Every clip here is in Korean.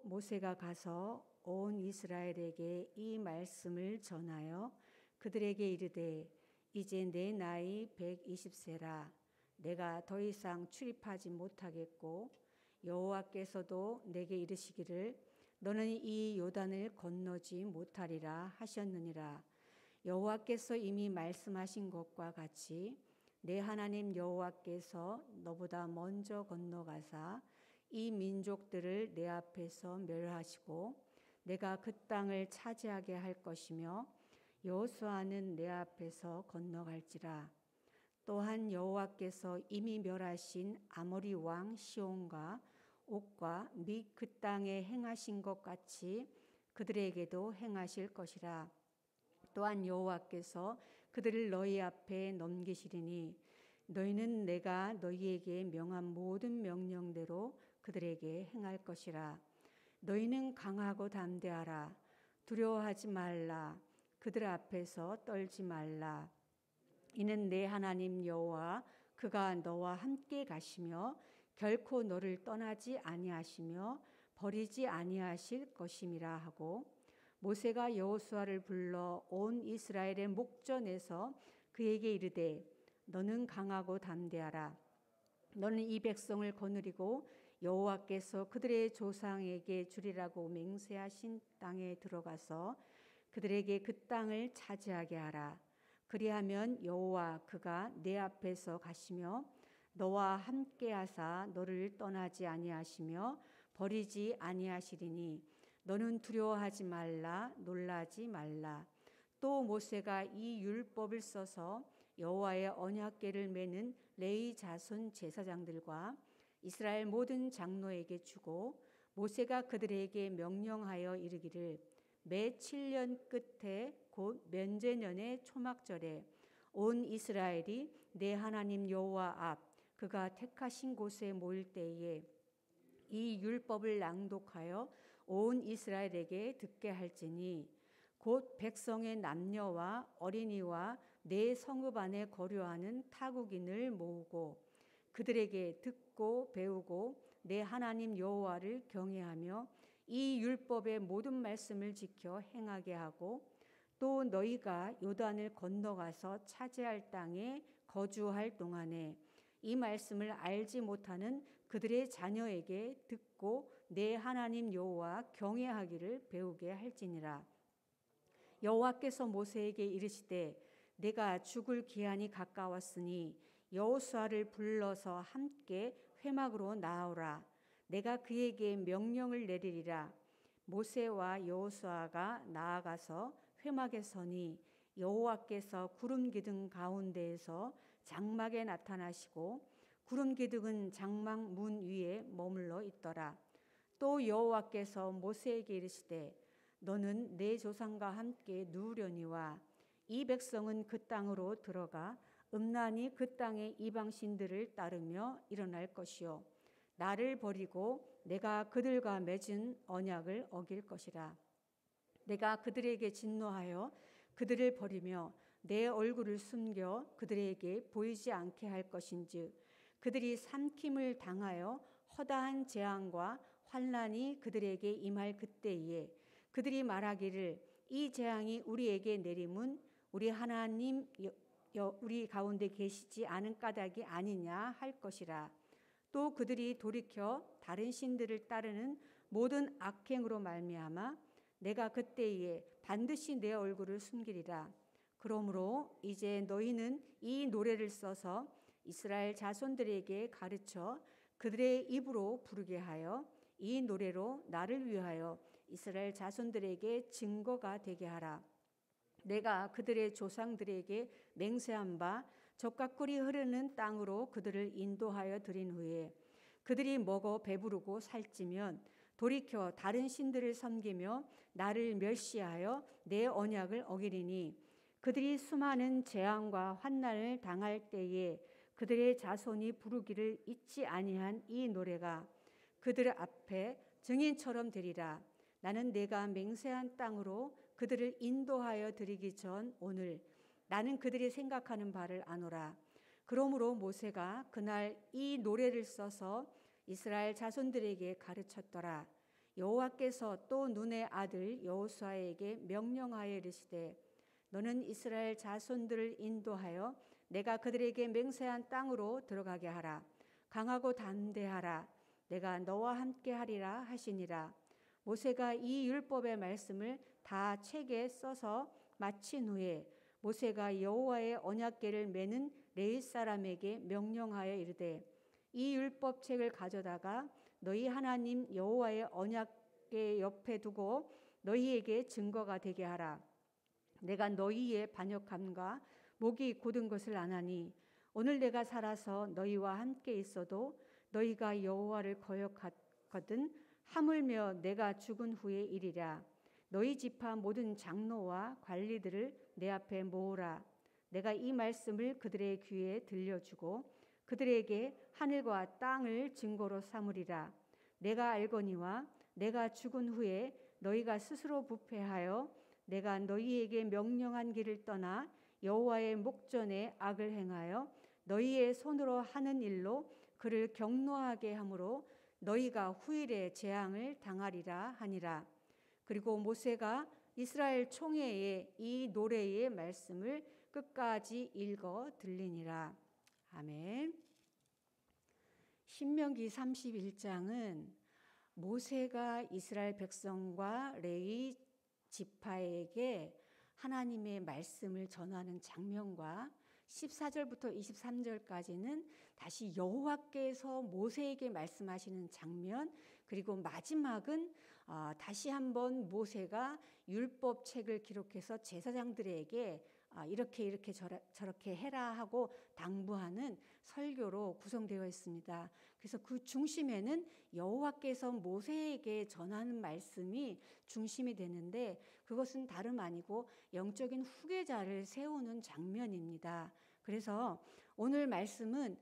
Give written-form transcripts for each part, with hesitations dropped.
또 모세가 가서 온 이스라엘에게 이 말씀을 전하여 그들에게 이르되 이제 내 나이 120세라 내가 더 이상 출입하지 못하겠고 여호와께서도 내게 이르시기를 너는 이 요단을 건너지 못하리라 하셨느니라. 여호와께서 이미 말씀하신 것과 같이 내 하나님 여호와께서 너보다 먼저 건너가사 이 민족들을 내 앞에서 멸하시고 내가 그 땅을 차지하게 할 것이며 여호수아는 내 앞에서 건너갈지라. 또한 여호와께서 이미 멸하신 아모리 왕 시온과 옥과 및 그 땅에 행하신 것 같이 그들에게도 행하실 것이라. 또한 여호와께서 그들을 너희 앞에 넘기시리니 너희는 내가 너희에게 명한 모든 명령대로 그들에게 행할 것이라. 너희는 강하고 담대하라. 두려워하지 말라. 그들 앞에서 떨지 말라. 이는 내 하나님 여호와 그가 너와 함께 가시며 결코 너를 떠나지 아니하시며 버리지 아니하실 것임이라 하고 모세가 여호수아를 불러 온 이스라엘의 목전에서 그에게 이르되 너는 강하고 담대하라. 너는 이 백성을 거느리고 여호와께서 그들의 조상에게 주리라고 맹세하신 땅에 들어가서 그들에게 그 땅을 차지하게 하라. 그리하면 여호와 그가 내 앞에서 가시며 너와 함께 하사 너를 떠나지 아니하시며 버리지 아니하시리니 너는 두려워하지 말라 놀라지 말라. 또 모세가 이 율법을 써서 여호와의 언약궤를 메는 레위 자손 제사장들과 이스라엘 모든 장로에게 주고 모세가 그들에게 명령하여 이르기를 매 7년 끝에 곧 면제년의 초막절에 온 이스라엘이 내 하나님 여호와 앞 그가 택하신 곳에 모일 때에 이 율법을 낭독하여 온 이스라엘에게 듣게 할지니 곧 백성의 남녀와 어린이와 내 성읍 안에 거류하는 타국인을 모으고 그들에게 듣고 배우고 내 하나님 여호와를 경외하며 이 율법의 모든 말씀을 지켜 행하게 하고 또 너희가 요단을 건너가서 차지할 땅에 거주할 동안에 이 말씀을 알지 못하는 그들의 자녀에게 듣고 내 하나님 여호와 경외하기를 배우게 할지니라. 여호와께서 모세에게 이르시되 내가 죽을 기한이 가까웠으니 여호수아를 불러서 함께 회막으로 나아오라. 내가 그에게 명령을 내리리라. 모세와 여호수아가 나아가서 회막에 서니 여호와께서 구름 기둥 가운데에서 장막에 나타나시고 구름 기둥은 장막 문 위에 머물러 있더라. 또 여호와께서 모세에게 이르시되 너는 내 조상과 함께 누우려니와 이 백성은 그 땅으로 들어가 음란히 그 땅의 이방신들을 따르며 일어날 것이요 나를 버리고 내가 그들과 맺은 언약을 어길 것이라. 내가 그들에게 진노하여 그들을 버리며 내 얼굴을 숨겨 그들에게 보이지 않게 할 것인즉 그들이 삼킴을 당하여 허다한 재앙과 환난이 그들에게 임할 그때에 그들이 말하기를 이 재앙이 우리에게 내림은 우리 하나님 우리 가운데 계시지 않은 까닭이 아니냐 할 것이라. 또 그들이 돌이켜 다른 신들을 따르는 모든 악행으로 말미암아 내가 그때에 반드시 내 얼굴을 숨기리라. 그러므로 이제 너희는 이 노래를 써서 이스라엘 자손들에게 가르쳐 그들의 입으로 부르게 하여 이 노래로 나를 위하여 이스라엘 자손들에게 증거가 되게 하라. 내가 그들의 조상들에게 맹세한 바 젖과 꿀이 흐르는 땅으로 그들을 인도하여 드린 후에 그들이 먹어 배부르고 살찌면 돌이켜 다른 신들을 섬기며 나를 멸시하여 내 언약을 어기리니 그들이 수많은 재앙과 환난을 당할 때에 그들의 자손이 부르기를 잊지 아니한 이 노래가 그들 앞에 증인처럼 되리라. 나는 내가 맹세한 땅으로 그들을 인도하여 드리기 전 오늘 나는 그들이 생각하는 바를 아노라. 그러므로 모세가 그날 이 노래를 써서 이스라엘 자손들에게 가르쳤더라. 여호와께서 또 눈의 아들 여호수아에게 명령하여 이르시되 너는 이스라엘 자손들을 인도하여 내가 그들에게 맹세한 땅으로 들어가게 하라. 강하고 담대하라. 내가 너와 함께 하리라 하시니라. 모세가 이 율법의 말씀을 다 책에 써서 마친 후에 모세가 여호와의 언약궤를 메는 레위 사람에게 명령하여 이르되 이 율법책을 가져다가 너희 하나님 여호와의 언약궤 옆에 두고 너희에게 증거가 되게 하라. 내가 너희의 반역함과 목이 곧은 것을 아나니 오늘 내가 살아서 너희와 함께 있어도 너희가 여호와를 거역하거든 하물며 내가 죽은 후의 일이라. 너희 지파 모든 장로와 관리들을 내 앞에 모으라. 내가 이 말씀을 그들의 귀에 들려주고 그들에게 하늘과 땅을 증거로 삼으리라. 내가 알거니와 내가 죽은 후에 너희가 스스로 부패하여 내가 너희에게 명령한 길을 떠나 여호와의 목전에 악을 행하여 너희의 손으로 하는 일로 그를 경노하게 함으로 너희가 후일에 재앙을 당하리라 하니라. 그리고 모세가 이스라엘 총회에 이 노래의 말씀을 끝까지 읽어 들리니라. 아멘. 신명기 31장은 모세가 이스라엘 백성과 레위 지파에게 하나님의 말씀을 전하는 장면과 14절부터 23절까지는 다시 여호와께서 모세에게 말씀하시는 장면, 그리고 마지막은 다시 한번 모세가 율법책을 기록해서 제사장들에게 이렇게 저렇게 해라 하고 당부하는 설교로 구성되어 있습니다. 그래서 그 중심에는 여호와께서 모세에게 전하는 말씀이 중심이 되는데 그것은 다름 아니고 영적인 후계자를 세우는 장면입니다. 그래서 오늘 말씀은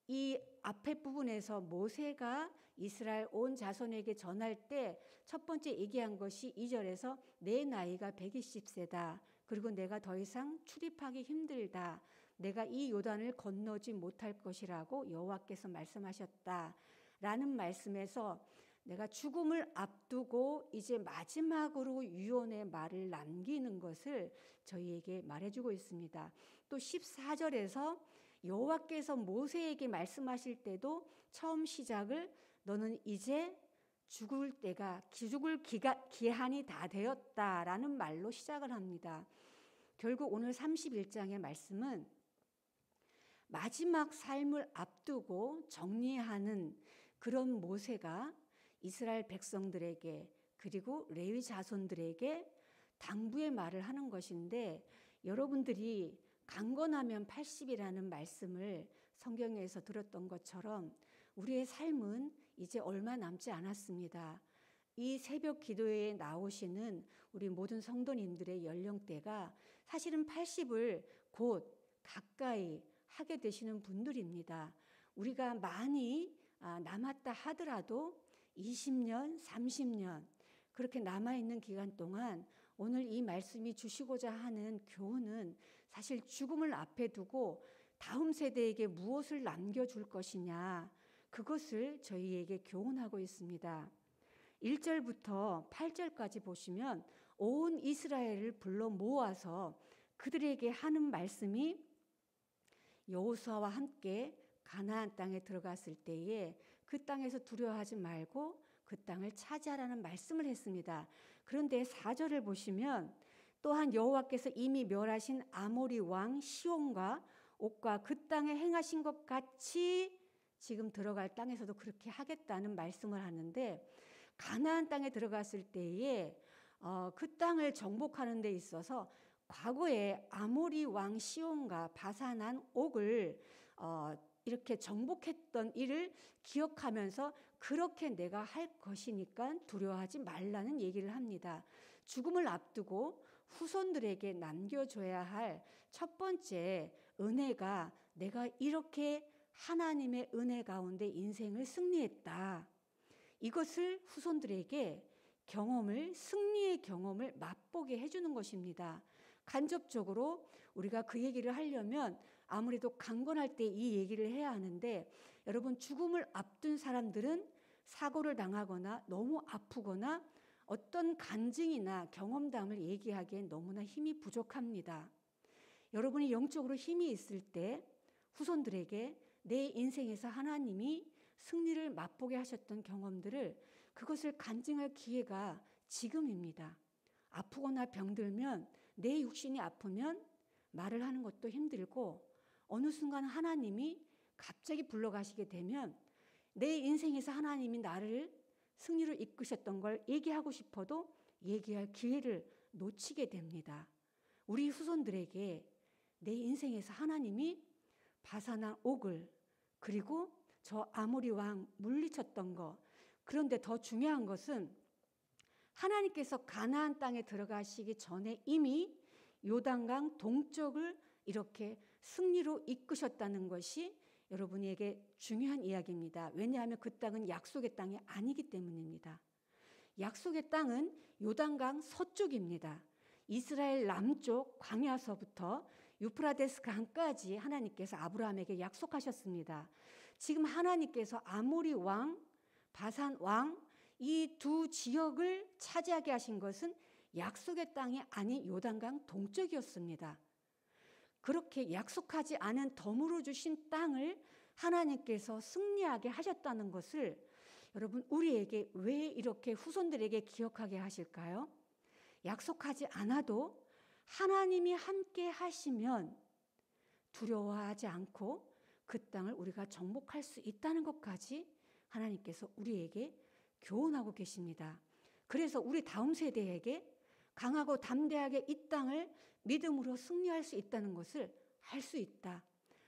이 앞에 부분에서 모세가 이스라엘 온 자손에게 전할 때 첫 번째 얘기한 것이 2절에서 내 나이가 120세다. 그리고 내가 더 이상 출입하기 힘들다. 내가 이 요단을 건너지 못할 것이라고 여호와께서 말씀하셨다라는 말씀에서 내가 죽음을 앞두고 이제 마지막으로 유언의 말을 남기는 것을 저희에게 말해주고 있습니다. 또 14절에서 여호와께서 모세에게 말씀하실 때도 처음 시작을 너는 이제 죽을 기한이 다 되었다라는 말로 시작을 합니다. 결국 오늘 31장의 말씀은 마지막 삶을 앞두고 정리하는 그런 모세가 이스라엘 백성들에게 그리고 레위 자손들에게 당부의 말을 하는 것인데, 여러분들이 강건하면 80이라는 말씀을 성경에서 들었던 것처럼 우리의 삶은 이제 얼마 남지 않았습니다. 이 새벽 기도회에 나오시는 우리 모든 성도님들의 연령대가 사실은 80을 곧 가까이 하게 되시는 분들입니다. 우리가 많이 남았다 하더라도 20년, 30년 그렇게 남아있는 기간 동안 오늘 이 말씀이 주시고자 하는 교훈은 사실 죽음을 앞에 두고 다음 세대에게 무엇을 남겨줄 것이냐, 그것을 저희에게 교훈하고 있습니다. 1절부터 8절까지 보시면 온 이스라엘을 불러 모아서 그들에게 하는 말씀이 여호수아와 함께 가나안 땅에 들어갔을 때에 그 땅에서 두려워하지 말고 그 땅을 차지하라는 말씀을 했습니다. 그런데 4절을 보시면 또한 여호와께서 이미 멸하신 아모리 왕 시온과 옥과 그 땅에 행하신 것 같이 지금 들어갈 땅에서도 그렇게 하겠다는 말씀을 하는데, 가나안 땅에 들어갔을 때에 그 땅을 정복하는 데 있어서 과거에 아모리 왕 시온과 바산한 옥을 이렇게 정복했던 일을 기억하면서 그렇게 내가 할 것이니까 두려워하지 말라는 얘기를 합니다. 죽음을 앞두고 후손들에게 남겨줘야 할 첫 번째 은혜가 내가 이렇게 하나님의 은혜 가운데 인생을 승리했다. 이것을 후손들에게 승리의 경험을 맛보게 해주는 것입니다. 간접적으로 우리가 그 얘기를 하려면 아무래도 강건할 때 이 얘기를 해야 하는데, 여러분 죽음을 앞둔 사람들은 사고를 당하거나 너무 아프거나 어떤 간증이나 경험담을 얘기하기엔 너무나 힘이 부족합니다. 여러분이 영적으로 힘이 있을 때 후손들에게 내 인생에서 하나님이 승리를 맛보게 하셨던 경험들을 그것을 간증할 기회가 지금입니다. 아프거나 병들면 내 육신이 아프면 말을 하는 것도 힘들고 어느 순간 하나님이 갑자기 불러가시게 되면 내 인생에서 하나님이 나를 승리로 이끄셨던 걸 얘기하고 싶어도 얘기할 기회를 놓치게 됩니다. 우리 후손들에게 내 인생에서 하나님이 바산왕 옥을 그리고 저 아모리 왕 물리쳤던 거, 그런데 더 중요한 것은 하나님께서 가나안 땅에 들어가시기 전에 이미 요단강 동쪽을 이렇게 승리로 이끄셨다는 것이 여러분에게 중요한 이야기입니다. 왜냐하면 그 땅은 약속의 땅이 아니기 때문입니다. 약속의 땅은 요단강 서쪽입니다. 이스라엘 남쪽 광야서부터 유프라데스 강까지 하나님께서 아브라함에게 약속하셨습니다. 지금 하나님께서 아모리 왕, 바산 왕 이 두 지역을 차지하게 하신 것은 약속의 땅이 아닌 요단강 동쪽이었습니다. 그렇게 약속하지 않은 덤으로 주신 땅을 하나님께서 승리하게 하셨다는 것을 여러분 우리에게 왜 이렇게 후손들에게 기억하게 하실까요? 약속하지 않아도 하나님이 함께 하시면 두려워하지 않고 그 땅을 우리가 정복할 수 있다는 것까지 하나님께서 우리에게 교훈하고 계십니다. 그래서 우리 다음 세대에게 강하고 담대하게 이 땅을 믿음으로 승리할 수 있다는 것을 할 수 있다.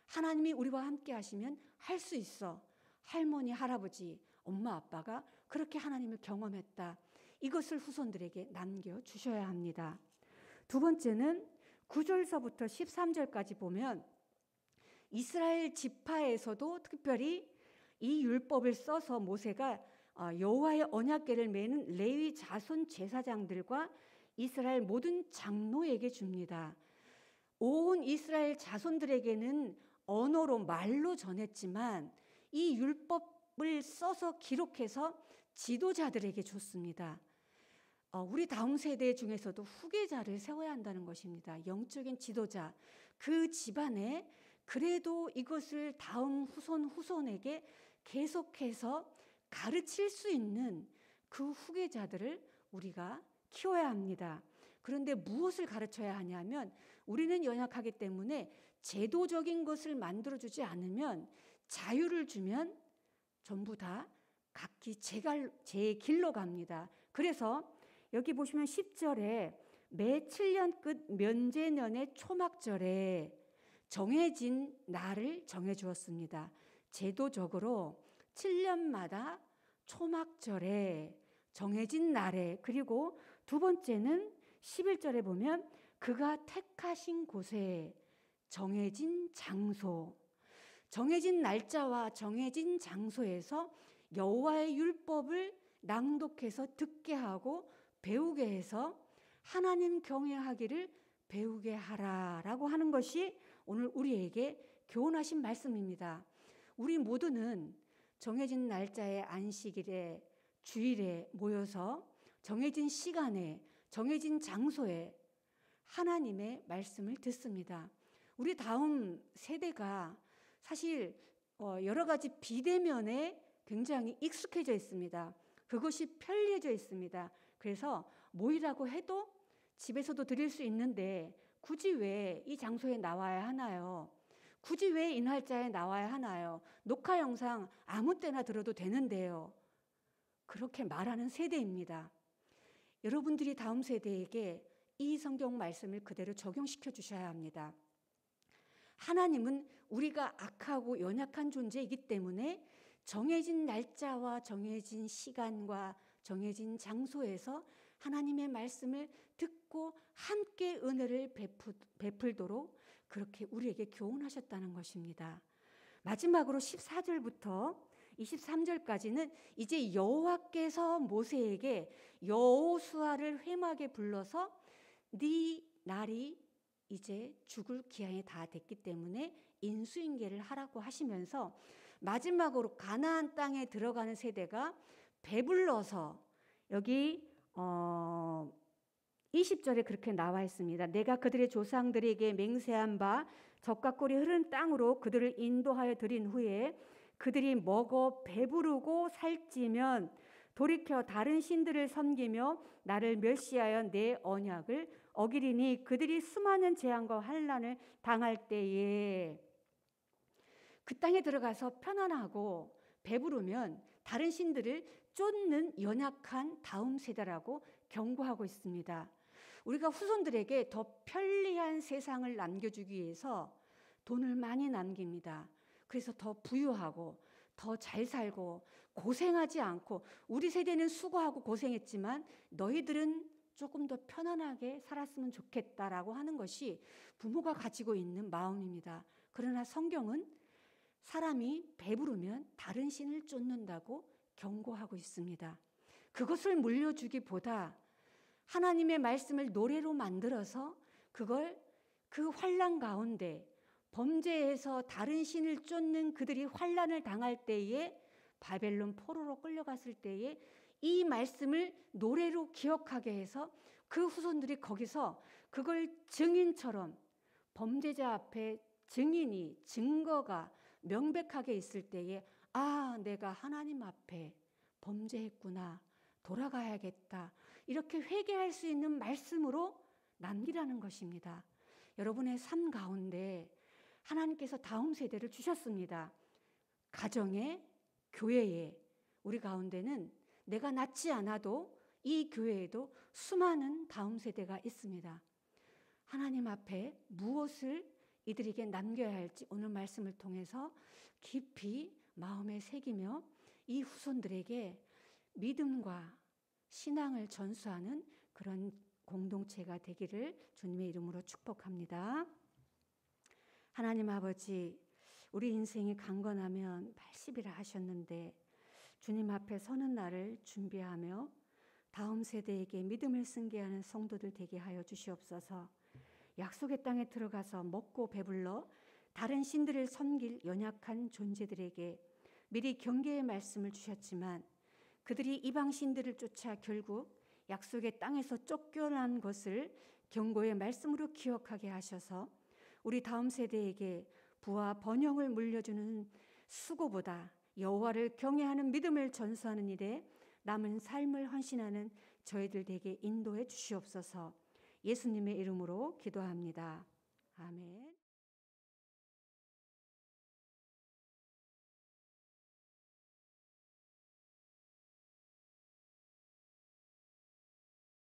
하나님이 우리와 함께 하시면 할 수 있어. 할머니, 할아버지, 엄마, 아빠가 그렇게 하나님을 경험했다. 이것을 후손들에게 남겨주셔야 합니다. 두 번째는 9절서부터 13절까지 보면 이스라엘 지파에서도 특별히 이 율법을 써서 모세가 여호와의 언약궤를 메는 레위 자손 제사장들과 이스라엘 모든 장로에게 줍니다. 온 이스라엘 자손들에게는 언어로 말로 전했지만 이 율법을 써서 기록해서 지도자들에게 줬습니다. 우리 다음 세대 중에서도 후계자를 세워야 한다는 것입니다. 영적인 지도자, 그 집안에 그래도 이것을 다음 후손에게 계속해서 가르칠 수 있는 그 후계자들을 우리가 키워야 합니다. 그런데 무엇을 가르쳐야 하냐면 우리는 연약하기 때문에 제도적인 것을 만들어주지 않으면 자유를 주면 전부 다 각기 제 길로 갑니다. 그래서 여기 보시면 10절에 매 7년 끝 면제년의 초막절에 정해진 날을 정해주었습니다. 제도적으로 7년마다 초막절에 정해진 날에, 그리고 두 번째는 11절에 보면 그가 택하신 곳에 정해진 장소, 정해진 날짜와 정해진 장소에서 여호와의 율법을 낭독해서 듣게 하고 배우게 해서 하나님 경외하기를 배우게 하라라고 하는 것이 오늘 우리에게 교훈하신 말씀입니다. 우리 모두는 정해진 날짜의 안식일에 주일에 모여서 정해진 시간에 정해진 장소에 하나님의 말씀을 듣습니다. 우리 다음 세대가 사실 여러 가지 비대면에 굉장히 익숙해져 있습니다. 그것이 편리해져 있습니다. 그래서 모이라고 해도 집에서도 드릴 수 있는데 굳이 왜 이 장소에 나와야 하나요? 굳이 왜 이 날짜에 나와야 하나요? 녹화 영상 아무 때나 들어도 되는데요. 그렇게 말하는 세대입니다. 여러분들이 다음 세대에게 이 성경 말씀을 그대로 적용시켜 주셔야 합니다. 하나님은 우리가 악하고 연약한 존재이기 때문에 정해진 날짜와 정해진 시간과 정해진 장소에서 하나님의 말씀을 듣고 함께 은혜를 베풀도록 그렇게 우리에게 교훈하셨다는 것입니다. 마지막으로 14절부터 23절까지는 이제 여호와께서 모세에게 여호수아를 회막에 불러서 네 날이 이제 죽을 기한이 다 됐기 때문에 인수인계를 하라고 하시면서 마지막으로 가나안 땅에 들어가는 세대가 배불러서 여기 20절에 그렇게 나와 있습니다. 내가 그들의 조상들에게 맹세한 바 젖과 꿀이 흐르는 땅으로 그들을 인도하여 드린 후에 그들이 먹어 배부르고 살찌면 돌이켜 다른 신들을 섬기며 나를 멸시하여 내 언약을 어기리니 그들이 수많은 재앙과 환난을 당할 때에 그 땅에 들어가서 편안하고 배부르면 다른 신들을 쫓는 연약한 다음 세대라고 경고하고 있습니다. 우리가 후손들에게 더 편리한 세상을 남겨주기 위해서 돈을 많이 남깁니다. 그래서 더 부유하고 더 잘 살고 고생하지 않고, 우리 세대는 수고하고 고생했지만 너희들은 조금 더 편안하게 살았으면 좋겠다라고 하는 것이 부모가 가지고 있는 마음입니다. 그러나 성경은 사람이 배부르면 다른 신을 쫓는다고 경고하고 있습니다. 그것을 물려주기보다 하나님의 말씀을 노래로 만들어서 그걸 그 환난 가운데 범죄에서 다른 신을 쫓는 그들이 환난을 당할 때에, 바벨론 포로로 끌려갔을 때에 이 말씀을 노래로 기억하게 해서 그 후손들이 거기서 그걸 증인처럼, 범죄자 앞에 증인이, 증거가 명백하게 있을 때에 아, 내가 하나님 앞에 범죄했구나, 돌아가야겠다, 이렇게 회개할 수 있는 말씀으로 남기라는 것입니다. 여러분의 삶 가운데 하나님께서 다음 세대를 주셨습니다. 가정에, 교회에, 우리 가운데는 내가 낳지 않아도 이 교회에도 수많은 다음 세대가 있습니다. 하나님 앞에 무엇을 이들에게 남겨야 할지 오늘 말씀을 통해서 깊이 마음에 새기며 이 후손들에게 믿음과 신앙을 전수하는 그런 공동체가 되기를 주님의 이름으로 축복합니다. 하나님 아버지, 우리 인생이 강건하면 80이라 하셨는데 주님 앞에 서는 날을 준비하며 다음 세대에게 믿음을 승계하는 성도들 되게 하여 주시옵소서. 약속의 땅에 들어가서 먹고 배불러 다른 신들을 섬길 연약한 존재들에게 미리 경계의 말씀을 주셨지만 그들이 이방 신들을 쫓아 결국 약속의 땅에서 쫓겨난 것을 경고의 말씀으로 기억하게 하셔서 우리 다음 세대에게 부와 번영을 물려주는 수고보다 여호와를 경외하는 믿음을 전수하는 일에 남은 삶을 헌신하는 저희들 되게 인도해 주시옵소서. 예수님의 이름으로 기도합니다. 아멘.